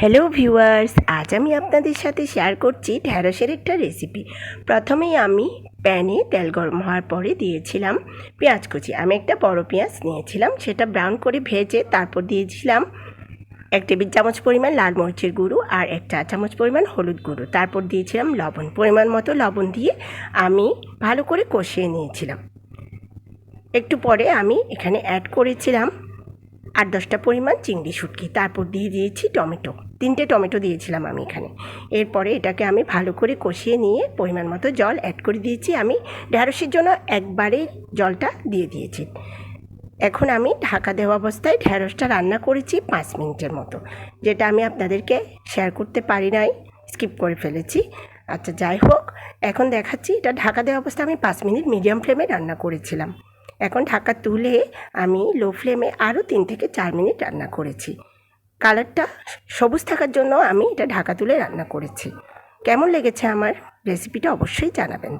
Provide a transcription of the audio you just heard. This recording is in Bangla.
হ্যালো ভিউয়ার্স, আজ আমি আপনাদের সাথে শেয়ার করছি ঢ্যাঁড়সের একটা রেসিপি। প্রথমেই আমি প্যানে তেল গরম হওয়ার পরে দিয়েছিলাম পেঁয়াজ কুচি। আমি একটা বড় পেঁয়াজ নিয়েছিলাম, সেটা ব্রাউন করে ভেজে তারপর দিয়েছিলাম 1 টেবিল চামচ পরিমাণ লাল মরিচের গুঁড়ো আর 1 চা চামচ পরিমাণ হলুদ গুঁড়ো। তারপর দিয়েছিলাম লবণ, পরিমাণ মতো লবণ দিয়ে আমি ভালো করে কষিয়ে নিয়েছিলাম। একটু পরে আমি এখানে অ্যাড করেছিলাম 8-10টা পরিমাণ চিংড়ি শুটকি। তারপর দিয়ে দিয়েছি টমেটো, 3টে টমেটো দিয়েছিলাম আমি এখানে। এরপরে এটাকে আমি ভালো করে কষিয়ে নিয়ে পরিমাণ মতো জল অ্যাড করে দিয়েছি। আমি ঢ্যাঁড়সের জন্য একবারে জলটা দিয়ে দিয়েছি। এখন আমি ঢাকা দেওয়া অবস্থায় ঢ্যাঁড়সটা রান্না করেছি 5 মিনিটের মতো, যেটা আমি আপনাদেরকে শেয়ার করতে পারি নাই, স্কিপ করে ফেলেছি। আচ্ছা, যাই হোক, এখন দেখাচ্ছি এটা ঢাকা দেওয়া অবস্থায় আমি 5 মিনিট মিডিয়াম ফ্লেমে রান্না করেছিলাম। এখন ঢাকা তুলে আমি লো ফ্লেমে আরও 3 থেকে 4 মিনিট রান্না করেছি। কালারটা সবুজ থাকার জন্য আমি এটা ঢাকা তুলে রান্না করেছি। কেমন লেগেছে আমার রেসিপিটা অবশ্যই জানাবেন।